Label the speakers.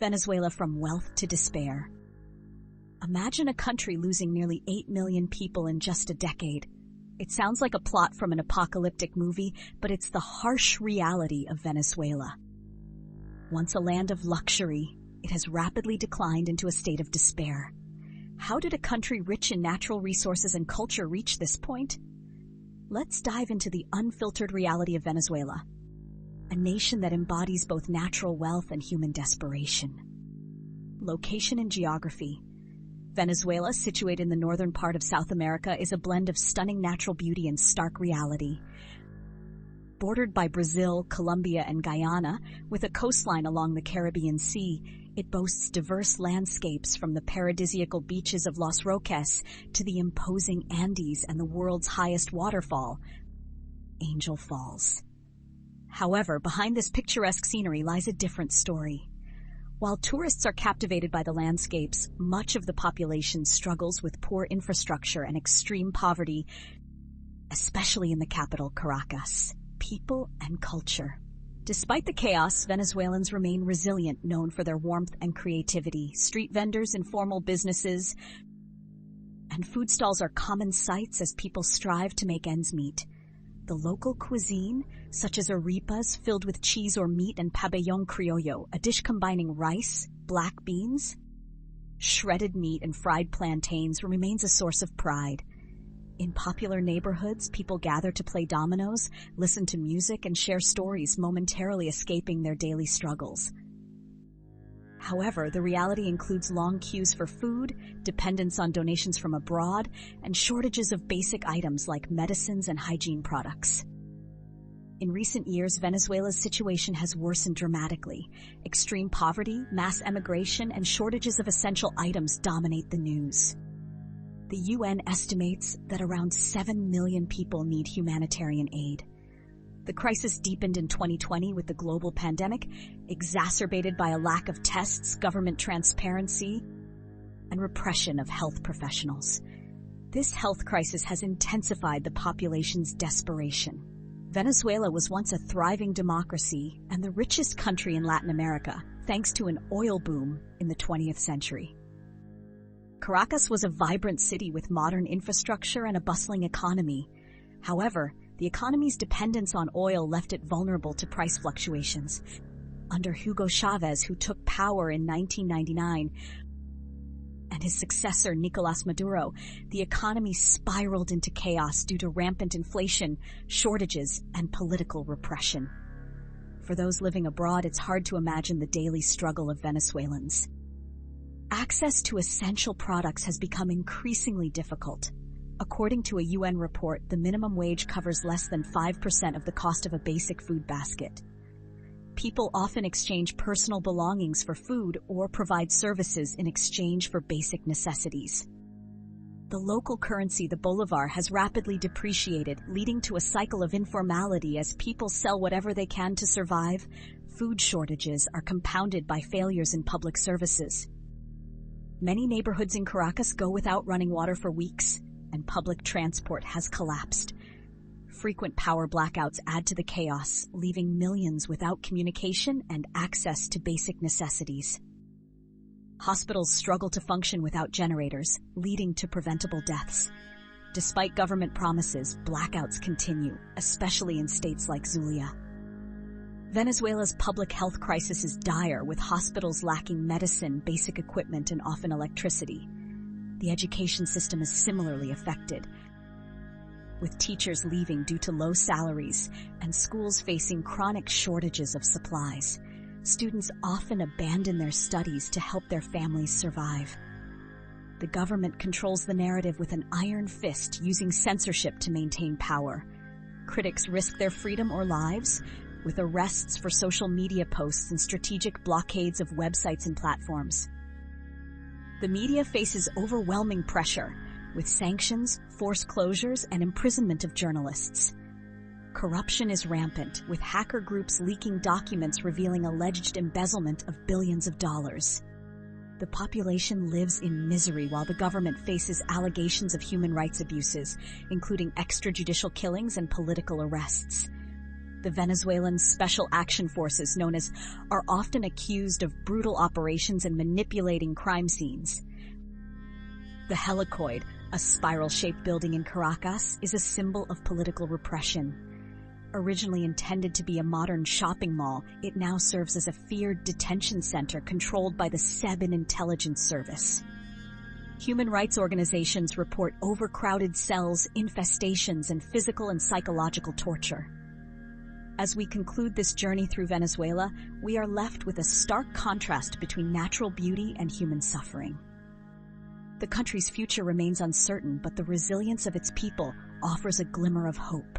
Speaker 1: Venezuela from wealth to despair. Imagine a country losing nearly 8 million people in just a decade. It sounds like a plot from an apocalyptic movie, but it's the harsh reality of Venezuela. Once a land of luxury, it has rapidly declined into a state of despair. How did a country rich in natural resources and culture reach this point? Let's dive into the unfiltered reality of Venezuela, a nation that embodies both natural wealth and human desperation. Location and geography. Venezuela, situated in the northern part of South America, is a blend of stunning natural beauty and stark reality. Bordered by Brazil, Colombia, and Guyana, with a coastline along the Caribbean Sea, it boasts diverse landscapes from the paradisiacal beaches of Los Roques to the imposing Andes and the world's highest waterfall, Angel Falls. However, behind this picturesque scenery lies a different story. While tourists are captivated by the landscapes, much of the population struggles with poor infrastructure and extreme poverty, especially in the capital, Caracas. People and culture. Despite the chaos, Venezuelans remain resilient, known for their warmth and creativity. Street vendors, informal businesses, and food stalls are common sights as people strive to make ends meet. The local cuisine, such as arepas filled with cheese or meat, and pabellón criollo, a dish combining rice, black beans, shredded meat, and fried plantains, remains a source of pride. In popular neighborhoods, people gather to play dominoes, listen to music, and share stories, momentarily escaping their daily struggles. However, the reality includes long queues for food, dependence on donations from abroad, and shortages of basic items like medicines and hygiene products. In recent years, Venezuela's situation has worsened dramatically. Extreme poverty, mass emigration, and shortages of essential items dominate the news. The UN estimates that around 7 million people need humanitarian aid. The crisis deepened in 2020 with the global pandemic, exacerbated by a lack of tests, government transparency, and repression of health professionals. This health crisis has intensified the population's desperation. Venezuela was once a thriving democracy and the richest country in Latin America, thanks to an oil boom in the 20th century. Caracas was a vibrant city with modern infrastructure and a bustling economy. However, the economy's dependence on oil left it vulnerable to price fluctuations. Under Hugo Chavez, who took power in 1999, and his successor, Nicolás Maduro, the economy spiraled into chaos due to rampant inflation, shortages, and political repression. For those living abroad, it's hard to imagine the daily struggle of Venezuelans. Access to essential products has become increasingly difficult. According to a UN report, the minimum wage covers less than 5% of the cost of a basic food basket. People often exchange personal belongings for food or provide services in exchange for basic necessities. The local currency, the bolivar, has rapidly depreciated, leading to a cycle of informality as people sell whatever they can to survive. Food shortages are compounded by failures in public services. Many neighborhoods in Caracas go without running water for weeks, and public transport has collapsed. Frequent power blackouts add to the chaos, leaving millions without communication and access to basic necessities. Hospitals struggle to function without generators, leading to preventable deaths. Despite government promises, blackouts continue, especially in states like Zulia. Venezuela's public health crisis is dire, with hospitals lacking medicine, basic equipment, and often electricity. The education system is similarly affected, with teachers leaving due to low salaries and schools facing chronic shortages of supplies. Students often abandon their studies to help their families survive. The government controls the narrative with an iron fist, using censorship to maintain power. Critics risk their freedom or lives, with arrests for social media posts and strategic blockades of websites and platforms. The media faces overwhelming pressure, with sanctions, forced closures, and imprisonment of journalists. Corruption is rampant, with hacker groups leaking documents revealing alleged embezzlement of billions of dollars. The population lives in misery while the government faces allegations of human rights abuses, including extrajudicial killings and political arrests. the Venezuelan Special Action Forces, known as, are often accused of brutal operations and manipulating crime scenes. The helicoid, a spiral-shaped building in Caracas, is a symbol of political repression. Originally intended to be a modern shopping mall, it now serves as a feared detention center controlled by the SEBIN intelligence service. Human rights organizations report overcrowded cells, infestations, and physical and psychological torture. As we conclude this journey through Venezuela, we are left with a stark contrast between natural beauty and human suffering. The country's future remains uncertain, but the resilience of its people offers a glimmer of hope.